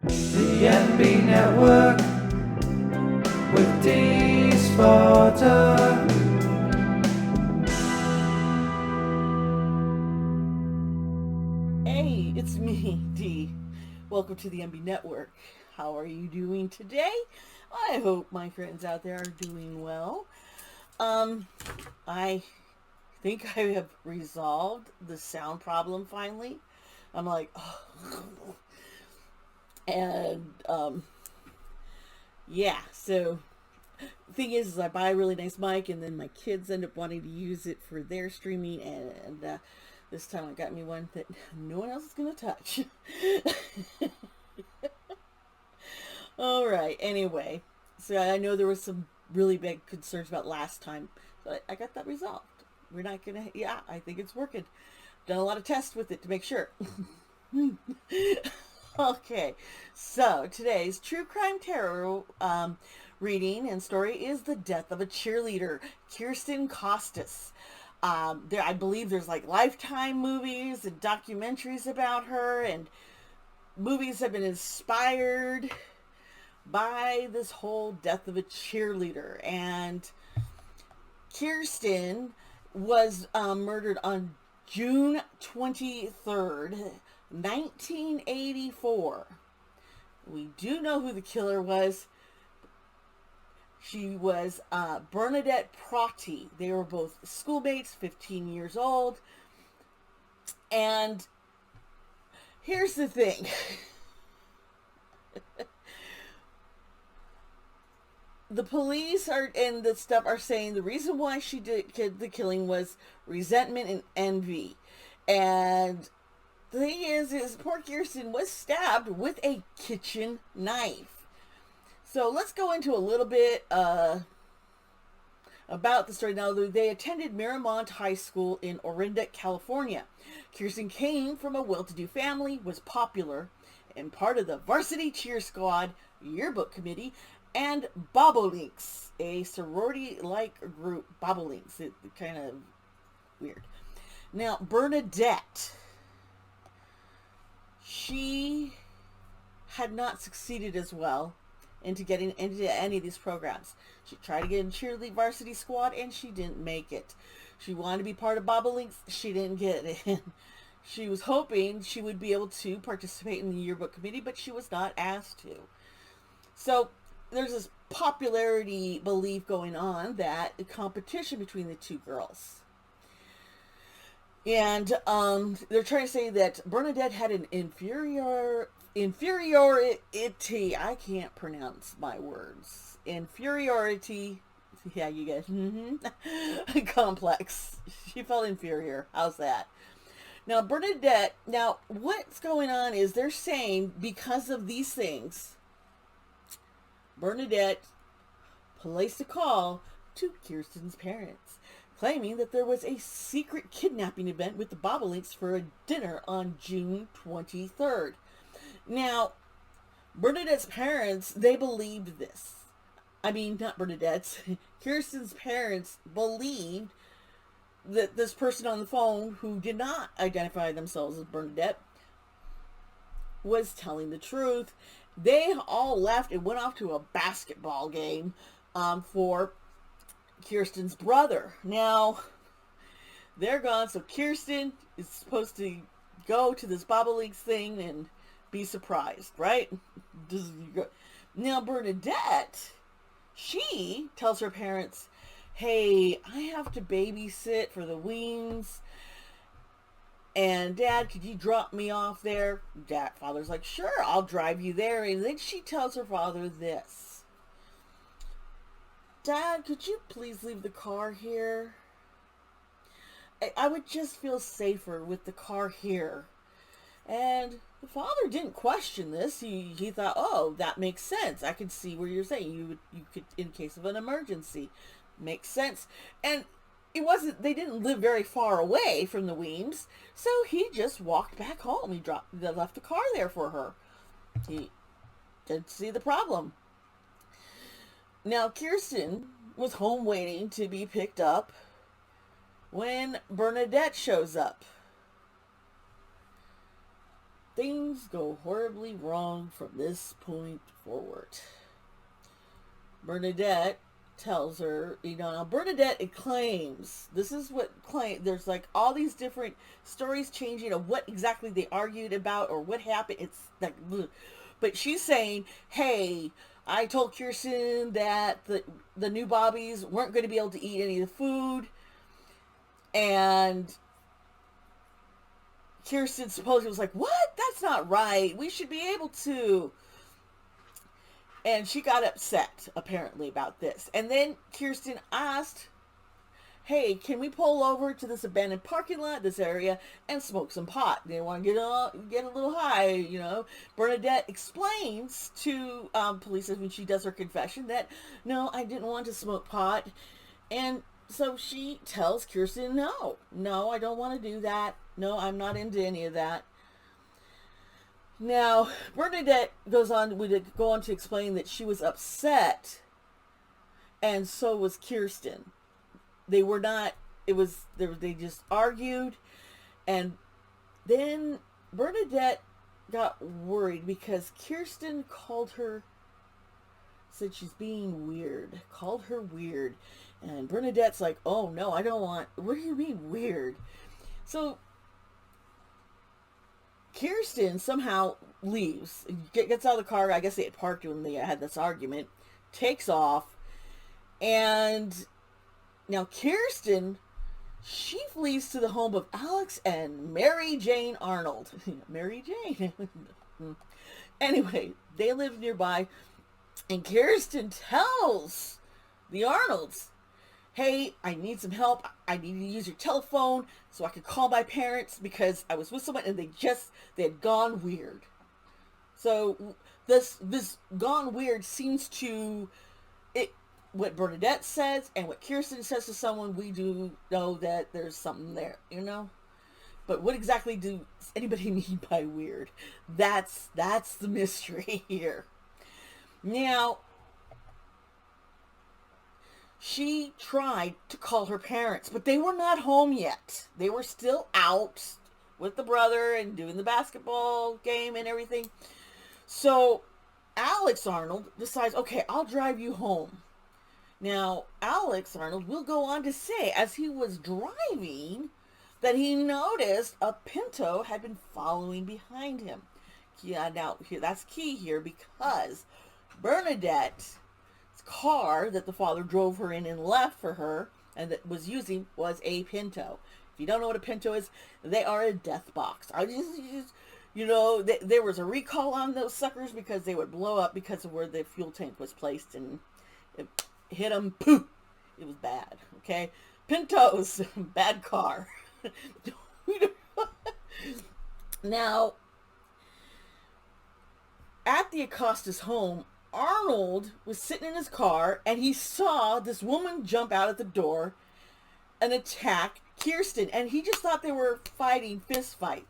The MB Network with Dee Sparta. Hey, it's me, Dee. Welcome to the MB Network. How are you doing today? I hope my friends out there are doing well. I think I have resolved the sound problem finally. I'm like, oh. And yeah. So thing is I buy a really nice mic, and then my kids end up wanting to use it for their streaming, and this time I got me one that no one else is gonna touch. All right. Anyway, so I know there was some really big concerns about last time, but I got that resolved. We're not gonna. Yeah, I think it's working. Done a lot of tests with it to make sure. Okay, so today's true crime terror reading and story is The Death of a Cheerleader, Kirsten Costas. I believe there's like Lifetime movies and documentaries about her, and movies have been inspired by this whole death of a cheerleader. And Kirsten was murdered on June 23rd, 1984. We do know who the killer was. She was Bernadette Prati. They were both schoolmates, 15 years old. And here's the thing. The police are and the stuff are saying the reason why she did the killing was resentment and envy. And the thing is poor Kirsten was stabbed with a kitchen knife. So let's go into a little bit about the story. Now, they attended Miramont High School in Orinda, California. Kirsten came from a well-to-do family, was popular, and part of the varsity cheer squad, yearbook committee, and Bobolinks, a sorority-like group. Bobolinks, it kind of weird. Now, Bernadette, she had not succeeded as well into getting into any of these programs. She tried to get in cheerleading varsity squad, and she didn't make it. She wanted to be part of Bobolinks. She didn't get in. She was hoping she would be able to participate in the yearbook committee, but she was not asked to. So there's this popularity belief going on that a competition between the two girls. And they're trying to say that Bernadette had an inferiority. I can't pronounce my words. Inferiority. Yeah, you guys. Complex. She felt inferior. How's that? Now, Bernadette. Now, what's going on is they're saying because of these things, Bernadette placed a call to Kirsten's parents, claiming that there was a secret kidnapping event with the Bobolinks for a dinner on June 23rd. Now, Bernadette's parents, they believed this. I mean, not Bernadette's. Kirsten's parents believed that this person on the phone, who did not identify themselves as Bernadette, was telling the truth. They all left and went off to a basketball game for Kirsten's brother. Now, they're gone, so Kirsten is supposed to go to this Bobolinks thing and be surprised, right? Now, Bernadette, she tells her parents, hey, I have to babysit for the Weens, and Dad, could you drop me off there? Father's like, sure, I'll drive you there. And then she tells her father this. Dad, could you please leave the car here? I would just feel safer with the car here. And the father didn't question this. He thought, oh, that makes sense. I can see where you're saying you could, in case of an emergency. Makes sense. And they didn't live very far away from the Weems, so he just walked back home. They left the car there for her. He didn't see the problem. Now, Kirsten was home waiting to be picked up when Bernadette shows up. things go horribly wrong from this point forward. Bernadette tells her, now Bernadette claims, this is what there's like all these different stories changing of what exactly they argued about or what happened. It's like, but she's saying, hey, I told Kirsten that the new Bobbies weren't going to be able to eat any of the food, and Kirsten supposedly was like, what? That's not right. We should be able to. And she got upset, apparently, about this. And then Kirsten asked, hey, can we pull over to this abandoned parking lot, this area, and smoke some pot? They want to get a little high, Bernadette explains to police when she does her confession that, no, I didn't want to smoke pot. And so she tells Kirsten, no, I don't want to do that. No, I'm not into any of that. Now, Bernadette would go on to explain that she was upset, and so was Kirsten. They were not, they just argued, and then Bernadette got worried because Kirsten said she's being weird, called her weird, and Bernadette's like, oh no, I don't want, what do you mean weird? So Kirsten somehow leaves, gets out of the car. I guess they had parked when they had this argument, takes off, and now Kirsten, she flees to the home of Alex and Mary Jane Arnold. Mary Jane. Anyway, they live nearby, and Kirsten tells the Arnolds, hey, I need some help. I need to use your telephone so I could call my parents because I was with someone and they had gone weird. So this gone weird seems to, what Bernadette says and what Kirsten says to someone, we do know that there's something there, But what exactly does anybody mean by weird? That's the mystery here. Now, she tried to call her parents, but they were not home yet. They were still out with the brother and doing the basketball game and everything. So Alex Arnold decides, okay, I'll drive you home. Now, Alex Arnold will go on to say, as he was driving, that he noticed a Pinto had been following behind him. Yeah, now, that's key here because Bernadette's car that the father drove her in and left for her and that was using was a Pinto. If you don't know what a Pinto is, they are a death box. There was a recall on those suckers because they would blow up because of where the fuel tank was placed, and it hit them, poof, it was bad. Okay, Pintos, bad car. Now, at the Acosta's home, Arnold was sitting in his car and he saw this woman jump out at the door and attack Kirsten, and he just thought they were fighting, fist fight.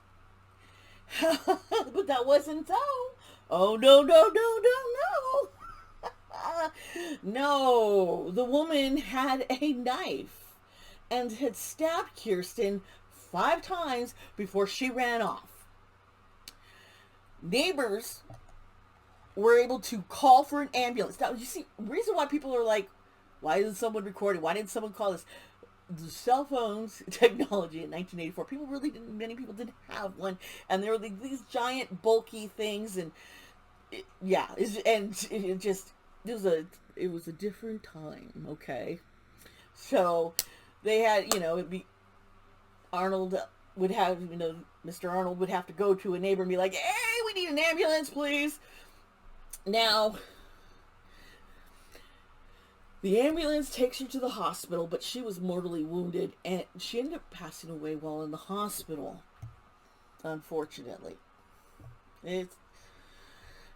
But that wasn't so. Oh, no. No, the woman had a knife and had stabbed Kirsten 5 times before she ran off. Neighbors were able to call for an ambulance. Now, you see, the reason why people are like, why isn't someone recording? Why didn't someone call this? The cell phones technology in 1984, many people didn't have one, and there were these giant bulky things, and it was a different time. Okay, so they had, Arnold would have, Mr. Arnold would have to go to a neighbor and be like, hey, we need an ambulance, please. Now, the ambulance takes her to the hospital, but she was mortally wounded, and she ended up passing away while in the hospital, unfortunately.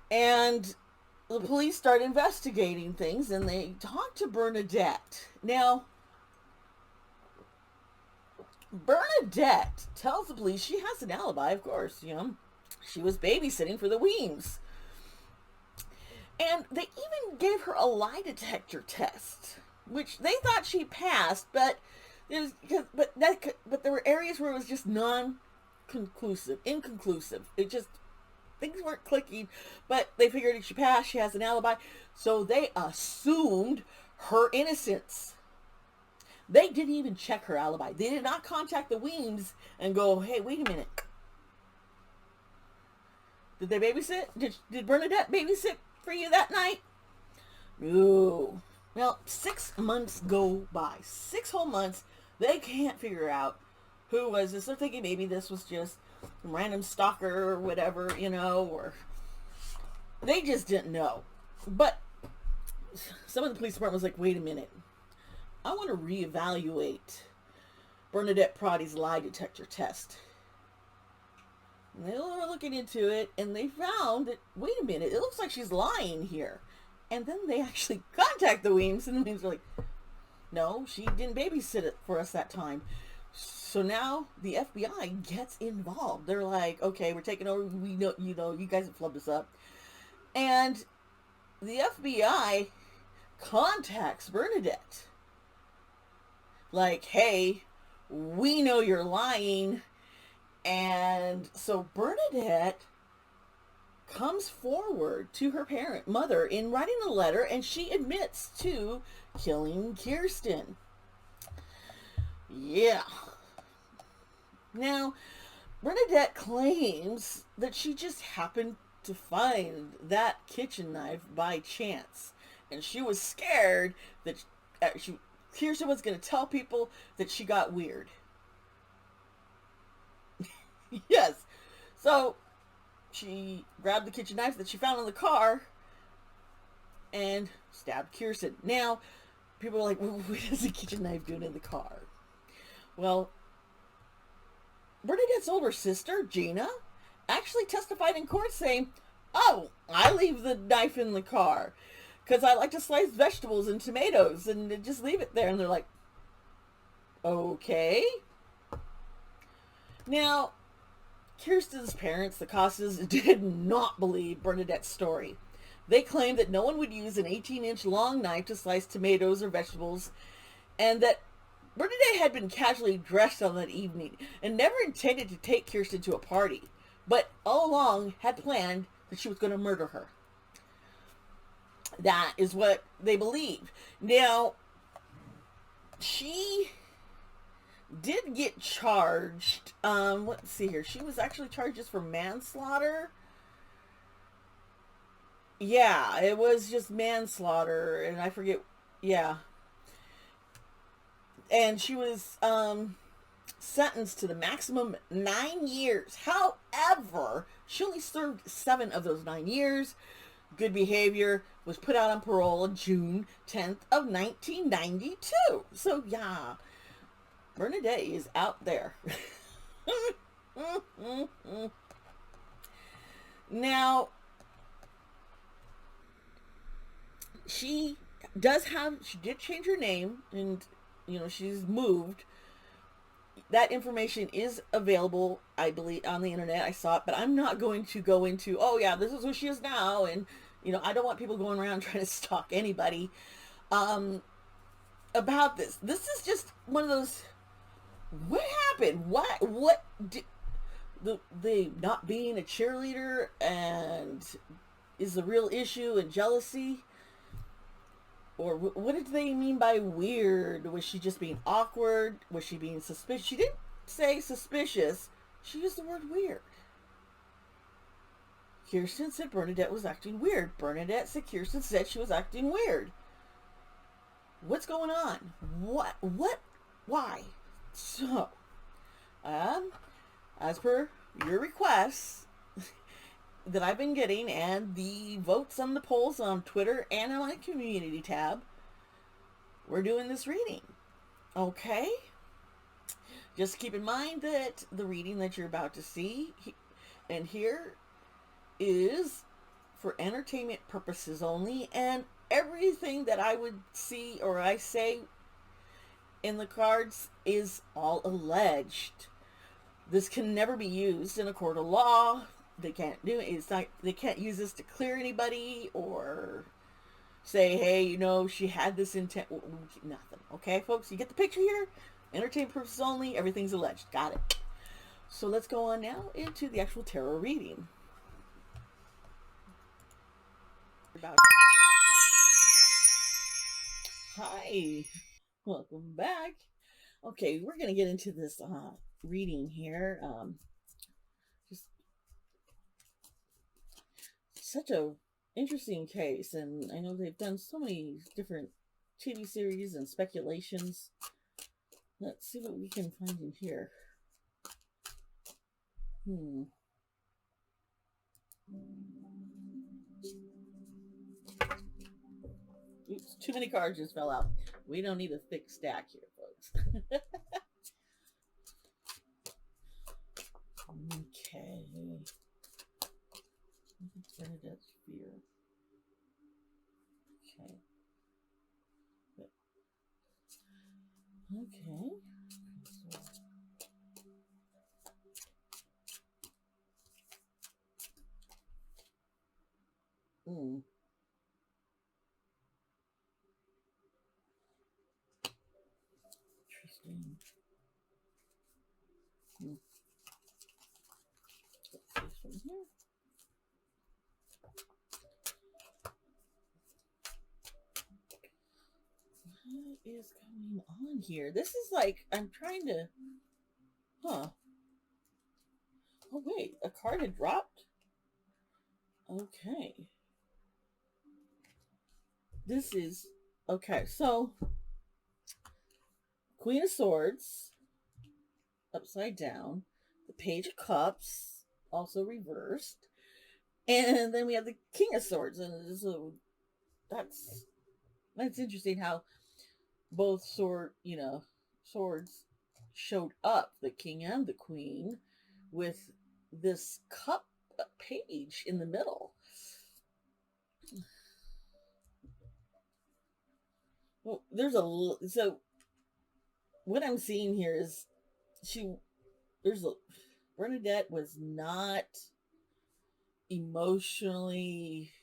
And the police start investigating things, and they talk to Bernadette. Now, Bernadette tells the police she has an alibi, of course, she was babysitting for the Weems. And they even gave her a lie detector test, which they thought she passed, but there were areas where it was just inconclusive. It just things weren't clicking, but they figured if she passed, she has an alibi. So they assumed her innocence. They didn't even check her alibi. They did not contact the Weems and go, hey, wait a minute. Did they babysit? Did Bernadette babysit for you that night? No. Well, 6 months go by. 6 whole months. They can't figure out who was this. They're thinking maybe this was just a random stalker or whatever, you know, or they just didn't know. But some of the police department was like, wait a minute. I want to reevaluate Bernadette Proddy's lie detector test. And they were looking into it, and they found that, wait a minute, it looks like she's lying here. And then they actually contact the Weems, and the Weems are like, no, she didn't babysit it for us that time. So now the FBI gets involved. They're like, okay, we're taking over. We know, you guys have flubbed us up. And the FBI contacts Bernadette. Like, hey, we know you're lying. And so Bernadette comes forward to her mother in writing a letter, and she admits to killing Kirsten. Yeah. Now, Bernadette claims that she just happened to find that kitchen knife by chance. And she was scared that Kirsten was going to tell people that she got weird. Yes. So, she grabbed the kitchen knife that she found in the car and stabbed Kirsten. Now, people are like, well, what is a kitchen knife doing in the car? Well, Bernadette's older sister, Gina, actually testified in court saying, oh, I leave the knife in the car because I like to slice vegetables and tomatoes and just leave it there. And they're like, okay. Now, Kirsten's parents, the Costas, did not believe Bernadette's story. They claimed that no one would use an 18-inch long knife to slice tomatoes or vegetables, and that Bernadette had been casually dressed on that evening and never intended to take Kirsten to a party, but all along had planned that she was going to murder her. That is what they believe. Now, she did get charged. Let's see here. She was actually charged just for manslaughter. Yeah, it was just manslaughter, and I forget. Yeah. And she was sentenced to the maximum 9 years. However, she only served 7 of those 9 years. Good behavior, was put out on parole on June 10th of 1992. So, yeah. Bernadette is out there. Now, she did change her name, and, she's moved. That information is available, I believe, on the internet. I saw it, but I'm not going to go into, oh yeah, this is who she is now, and, I don't want people going around trying to stalk anybody about this. This is just one of those, what happened? What did the not being a cheerleader and is the real issue, and jealousy? Or what did they mean by weird? Was she just being awkward? Was she being suspicious? She didn't say suspicious. She used the word weird. Kirsten said Bernadette was acting weird. Bernadette said Kirsten said she was acting weird. What's going on? What? Why? So, as per your requests that I've been getting and the votes on the polls on Twitter and on my community tab, we're doing this reading. Okay? Just keep in mind that the reading that you're about to see and hear is for entertainment purposes only, and everything that I would see or I say in the cards is all alleged. This can never be used in a court of law. They can't do it. It's not. They can't use this to clear anybody or say, hey, she had this intent. Nothing. Okay, folks, you get the picture here. Entertainment purposes only. Everything's alleged. Got it. So let's go on now into the actual tarot reading. about. Hi, welcome back. Okay, we're gonna get into this reading here. Just such a interesting case, and I know they've done so many different TV series and speculations. Let's see what we can find in here. Oops, too many cards just fell out. We don't need a thick stack here, folks. Okay. Bernadette's fear. Okay. Okay. Interesting. Let's see from here. What is going on here? This is like, I'm trying to, oh wait, a card had dropped? Okay. This is, okay, so, Queen of Swords, upside down, the Page of Cups, also reversed, and then we have the King of Swords, and so that's interesting how both swords showed up, the king and the queen, with this cup page in the middle. Well, so what I'm seeing here is Bernadette was not emotionally,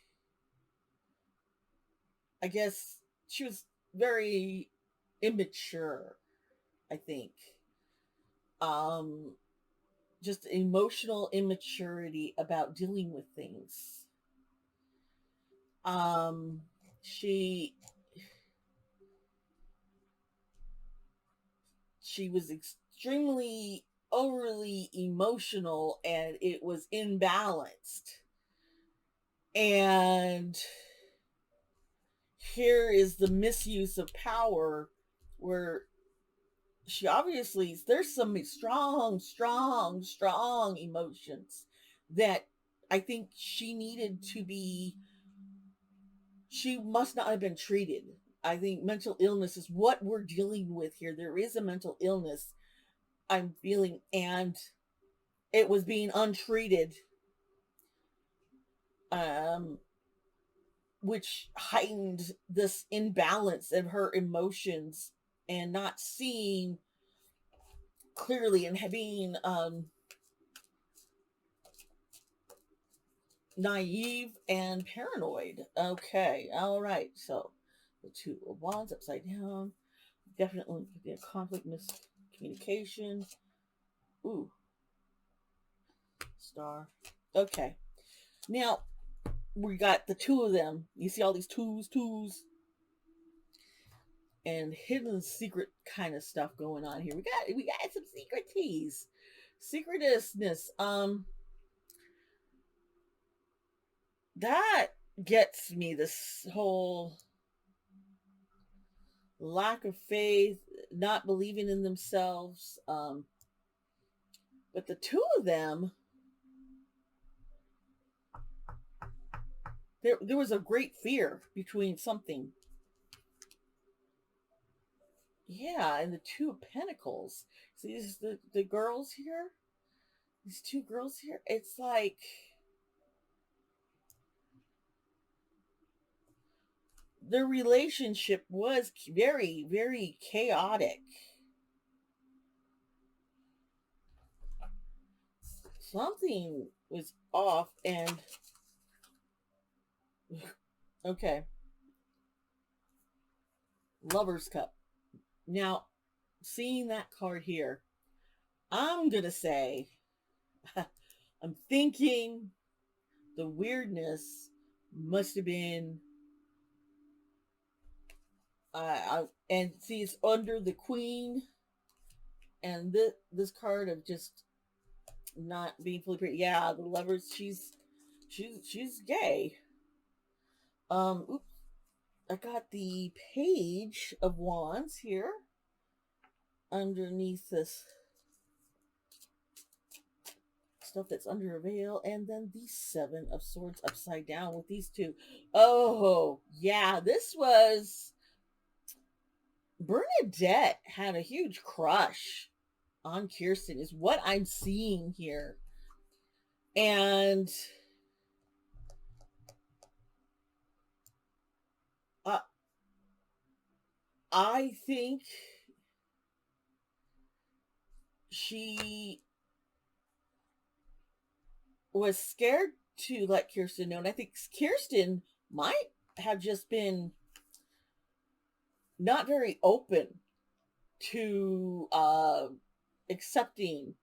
I guess she was very immature, I think. Just emotional immaturity about dealing with things. She was extremely overly emotional, and it was imbalanced. And here is the misuse of power, where she obviously, there's some strong emotions that I think she must not have been treated. I think mental illness is what we're dealing with here. There is a mental illness I'm feeling, and it was being untreated, which heightened this imbalance of her emotions and not seeing clearly, and being naive and paranoid. Okay, all right. So the Two of Wands upside down, definitely conflict, miscommunication. Ooh, star. Okay, now we got the two of them. You see all these twos, and hidden secret kind of stuff going on here. We got some secretiveness. That gets me, this whole lack of faith, not believing in themselves. But the two of them, there was a great fear between something. Yeah, and the Two of Pentacles. See, this is the girls here. These two girls here. It's like their relationship was very, very chaotic. Something was off, and okay. Lover's Cup. Now, seeing that card here, I'm gonna say I'm thinking the weirdness Must have been, and see, it's under the queen, and this card of just not being fully pretty. Yeah, the lovers. She's gay. Oops, I got the page of wands here underneath this stuff that's under a veil, and then the seven of swords upside down with these two. Oh yeah, this was Bernadette had a huge crush on Kirsten, is what I'm seeing here. And uh, I think she was scared to let Kirsten know. And I think Kirsten might have just been not very open to accepting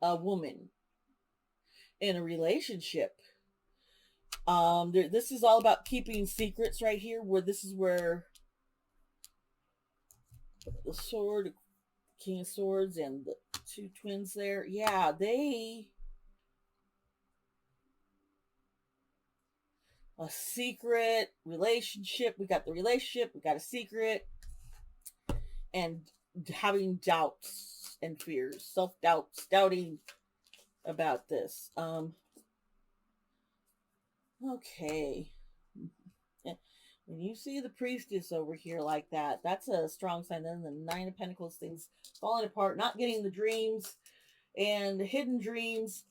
a woman in a relationship. This is all about keeping secrets right here, where this is where the sword, king of swords, and the two twins there. Yeah, they a secret relationship. We got the relationship, we got a secret, and having doubts and fears, self-doubts, doubting about this. Okay. When you see the priestess over here like that, that's a strong sign. Then the Nine of Pentacles, things falling apart, not getting the dreams and the hidden dreams,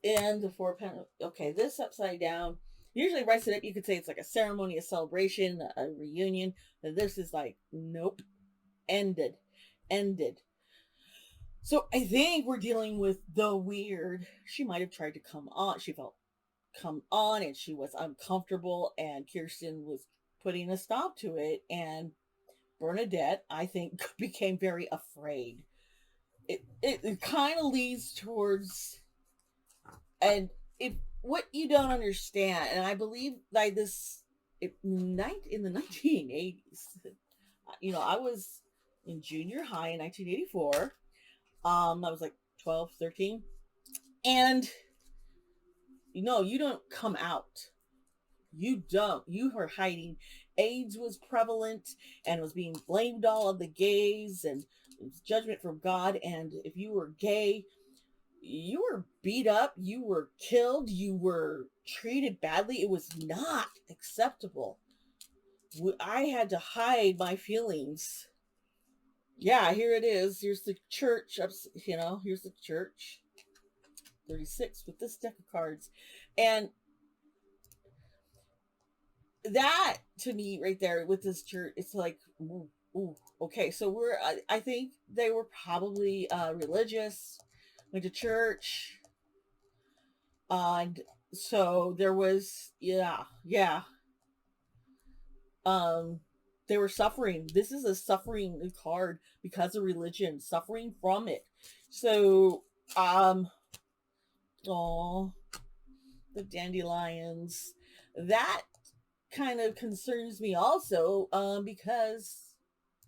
and the Four of Pentacles. Okay, this upside down usually writes it up. You could say it's like a ceremony, a celebration, a reunion. And this is like, nope, ended. So I think we're dealing with the weird. She might have tried to come on. She felt come on and she was uncomfortable, and Kirsten was putting a stop to it. And Bernadette, I think, became very afraid. It kind of leads towards, and if what you don't understand, and I believe like this, in the 1980s, I was in junior high in 1984. I was like 12, 13, and you don't come out. You don't. You are hiding. AIDS was prevalent and was being blamed all on the gays, and it was judgment from God. And if you were gay, you were beat up, you were killed, you were treated badly. It was not acceptable. I had to hide my feelings. Yeah, here it is. Here's the church. Here's the church. 36 with this deck of cards. And that to me right there with this church, it's like, ooh, okay. So I think they were probably religious, went to church, and so there was, yeah. Um, they were suffering. This is a suffering card because of religion, suffering from it. So, oh, the dandelions. That kind of concerns me also, because,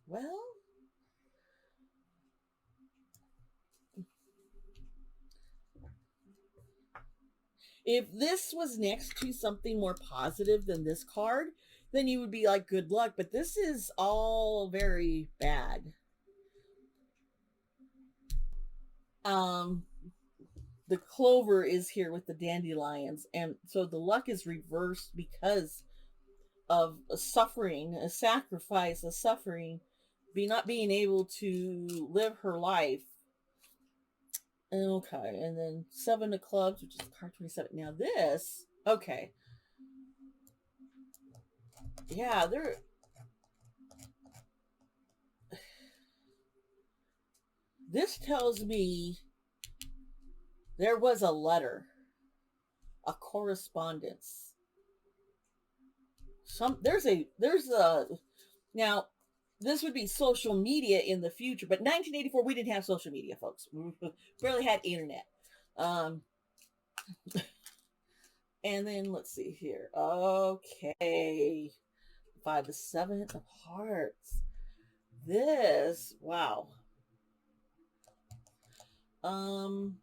well, if this was next to something more positive than this card, then you would be like, good luck. But this is all very bad. Um, the clover is here with the dandelions, and so the luck is reversed because of a suffering, a sacrifice, a suffering, not being able to live her life. Okay, and then seven of clubs, which is card 27. Now this, okay, yeah, this tells me there was a letter, a correspondence. There's a now this would be social media in the future, but 1984 we didn't have social media, folks. We barely had internet. Um, And then let's see here. Okay. 5 to 7 of hearts. This, wow. Um,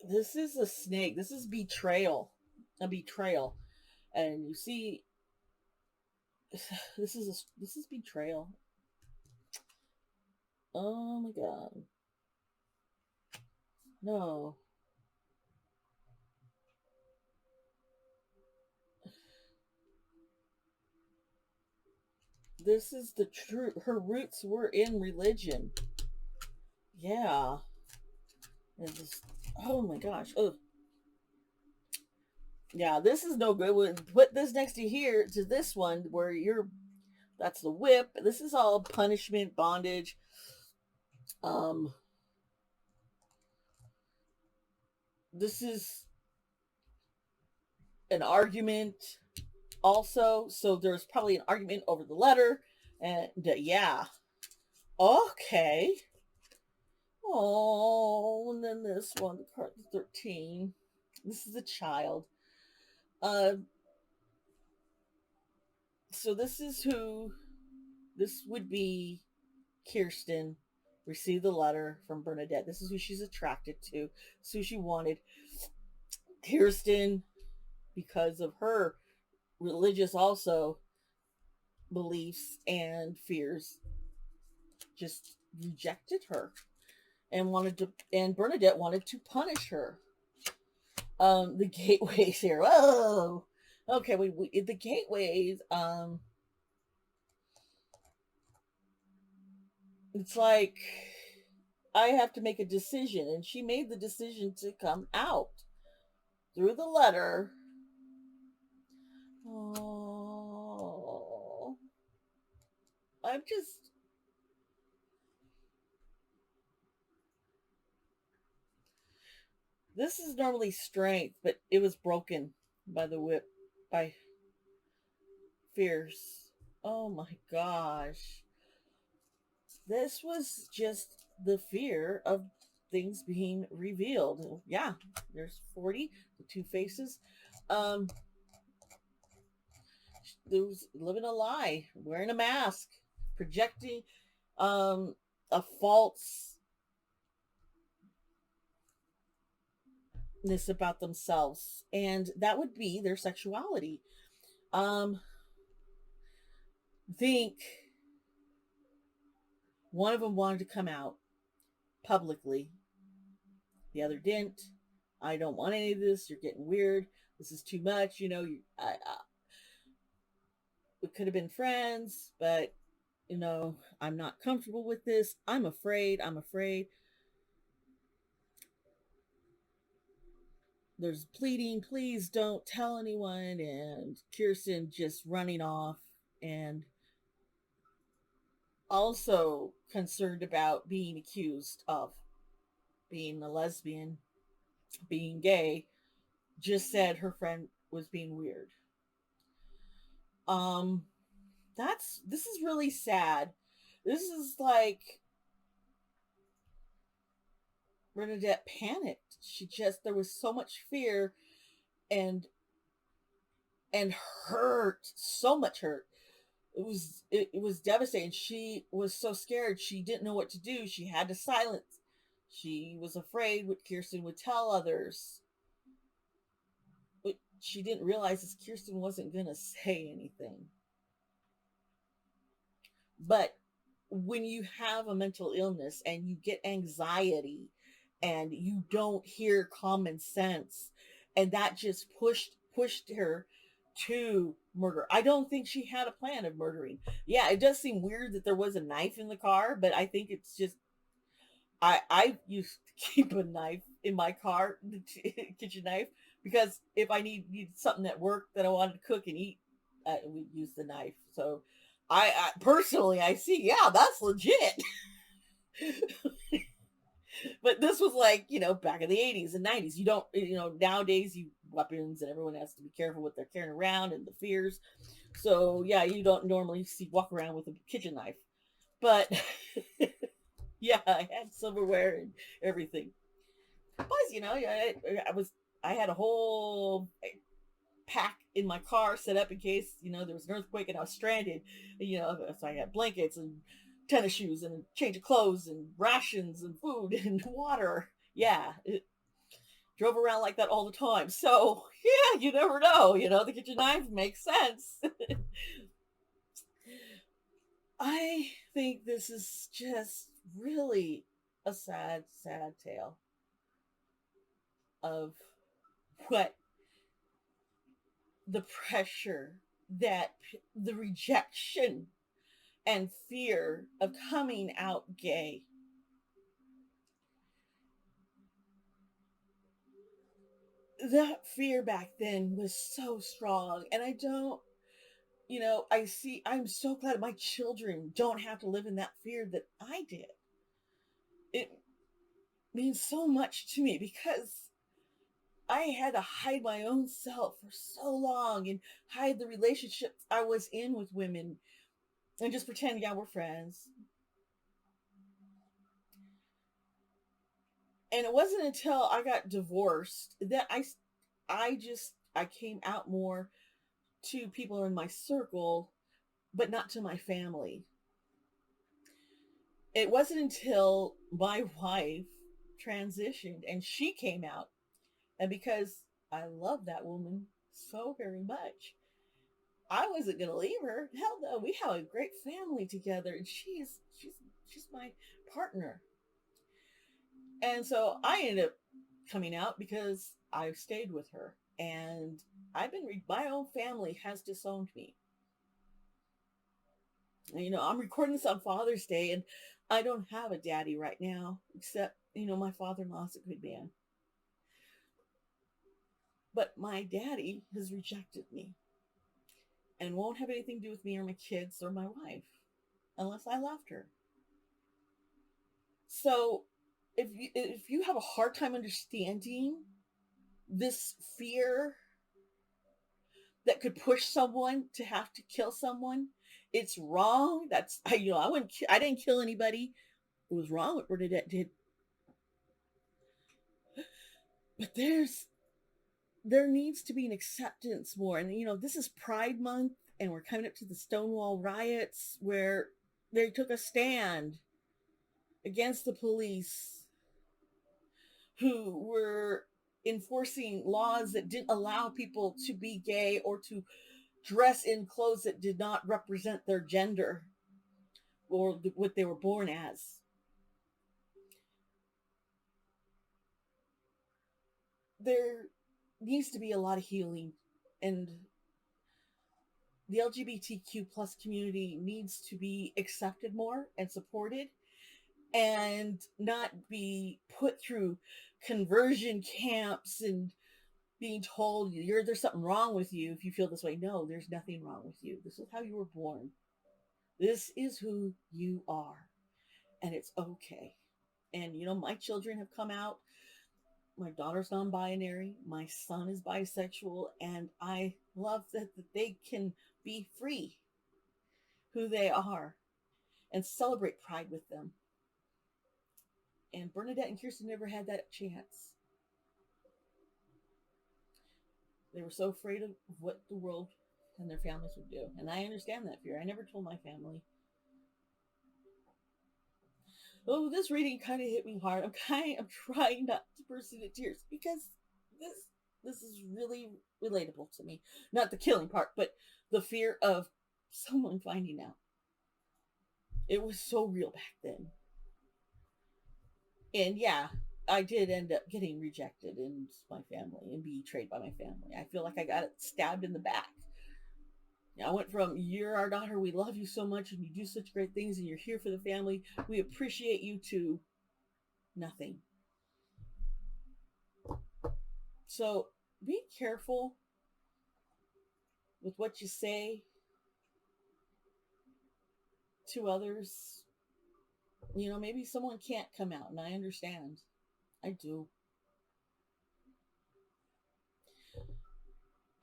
this is a snake. This is betrayal. A betrayal. And you see, this is betrayal. Oh my god. No. This is the truth. Her roots were in religion. Yeah. And just, oh my gosh. Oh, yeah. This is no good. We'll put this next to here to this one where you're. That's the whip. This is all punishment, bondage. Um. This is an argument. Also, so there's probably an argument over the letter, and yeah. Okay. Oh, and then this one, the card 13. This is a child. Uh, so this would be Kirsten received the letter from Bernadette. This is who she's attracted to. This is who she wanted. Kirsten, because of her religious also beliefs and fears, just rejected her and wanted to, and Bernadette wanted to punish her. The gateways here. Whoa. Okay, the gateways. It's like I have to make a decision, and she made the decision to come out through the letter. Oh, I'm just. This is normally strength, but it was broken by the whip, by fierce. Oh my gosh. This was just the fear of things being revealed. Yeah, there's 40, the two faces. Um, there was living a lie, wearing a mask, projecting a falseness about themselves, and that would be their sexuality. Um, think one of them wanted to come out publicly, the other didn't. I don't want any of this. You're getting weird. This is too much. You know, we could have been friends, but I'm not comfortable with this. I'm afraid. I'm afraid. There's pleading, please don't tell anyone, and Kirsten just running off, and also concerned about being accused of being a lesbian, being gay, just said her friend was being weird. Um, this is really sad. This is like Bernadette panicked. There was so much fear and hurt, so much hurt. It was devastating. She was so scared. She didn't know what to do. She had to silence. She was afraid what Kirsten would tell others. But she didn't realize is Kirsten wasn't going to say anything. But when you have a mental illness and you get anxiety and you don't hear common sense, and that just pushed her to murder. I don't think she had a plan of murdering. Yeah, it does seem weird that there was a knife in the car, but I think it's just I used to keep a knife in my car, the kitchen knife, because if I need something at work that I wanted to cook and eat, we use the knife. So I personally I see, yeah, that's legit. But this was like, back in the 80s and 90s. You don't, nowadays you weapons and everyone has to be careful what they're carrying around and the fears. So yeah, you don't normally walk around with a kitchen knife. But yeah, I had silverware and everything. Plus, I had a whole pack in my car set up in case there was an earthquake and I was stranded. So I had blankets and tennis shoes and a change of clothes and rations and food and water. Yeah, it drove around like that all the time. So yeah, you never know. The kitchen knife makes sense. I think this is just really a sad, sad tale of what the pressure that the rejection and fear of coming out gay. That fear back then was so strong. And I don't, I'm so glad my children don't have to live in that fear that I did. It means so much to me because I had to hide my own self for so long and hide the relationships I was in with women and just pretend, yeah, we're friends. And it wasn't until I got divorced that I came out more to people in my circle, but not to my family. It wasn't until my wife transitioned and she came out, and because I love that woman so very much, I wasn't gonna leave her. Hell no, we have a great family together, and she's my partner. And so I ended up coming out because I've stayed with her, and my own family has disowned me. And, I'm recording this on Father's Day, and I don't have a daddy right now, except my father-in-law's a good man. But my daddy has rejected me and won't have anything to do with me or my kids or my wife unless I left her. So if you have a hard time understanding this fear that could push someone to have to kill someone, it's wrong. I didn't kill anybody. It was wrong what Bernadette did. But there needs to be an acceptance more. And this is Pride Month, and we're coming up to the Stonewall riots where they took a stand against the police who were enforcing laws that didn't allow people to be gay or to dress in clothes that did not represent their gender or what they were born as. There needs to be a lot of healing, and the LGBTQ plus community needs to be accepted more and supported and not be put through conversion camps and being told there's something wrong with you if you feel this way. No, there's nothing wrong with you. This is how you were born. This is who you are, and it's okay. And my children have come out. My daughter's non-binary, my son is bisexual, and I love that they can be free who they are and celebrate Pride with them. And Bernadette and Kirsten never had that chance. They were so afraid of what the world and their families would do. And I understand that fear. I never told my family. Oh, this reading kind of hit me hard. I'm trying not to burst into tears because this is really relatable to me. Not the killing part, but the fear of someone finding out. It was so real back then. And yeah, I did end up getting rejected in my family and betrayed by my family. I feel like I got stabbed in the back. I went from, you're our daughter, we love you so much, and you do such great things, and you're here for the family, we appreciate you, to nothing. So be careful with what you say to others. Maybe someone can't come out, and I understand. I do.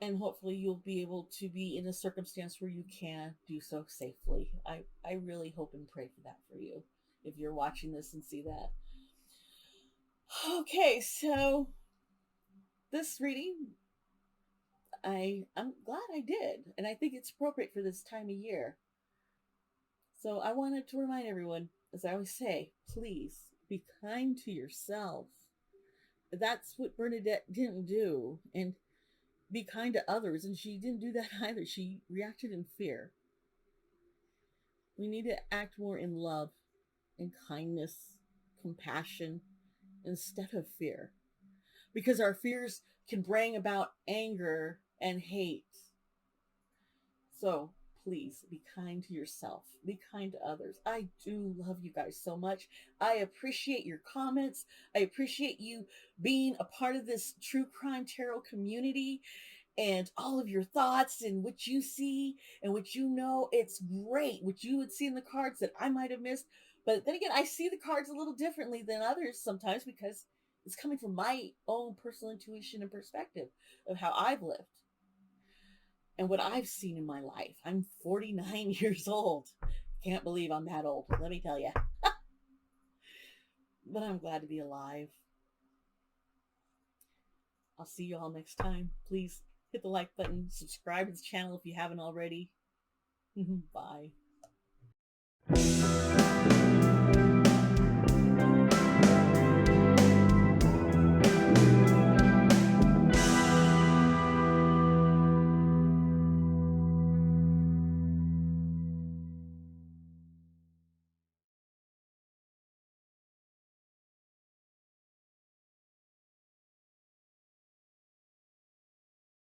and hopefully you'll be able to be in a circumstance where you can do so safely. I really hope and pray for that for you if you're watching this and see that. Okay, so this reading, I'm glad I did, and I think it's appropriate for this time of year. So I wanted to remind everyone, as I always say, please be kind to yourself. That's what Bernadette didn't do. And be kind to others. And she didn't do that either. She reacted in fear. We need to act more in love and kindness, compassion, instead of fear. Because our fears can bring about anger and hate. So please be kind to yourself. Be kind to others. I do love you guys so much. I appreciate your comments. I appreciate you being a part of this true crime tarot community and all of your thoughts and what you see and what you know. It's great what you would see in the cards that I might have missed. But then again, I see the cards a little differently than others sometimes because it's coming from my own personal intuition and perspective of how I've lived and what I've seen in my life. I'm 49 years old. Can't believe I'm that old, let me tell you. But I'm glad to be alive. I'll see you all next time. Please hit the like button, subscribe to the channel if you haven't already. Bye.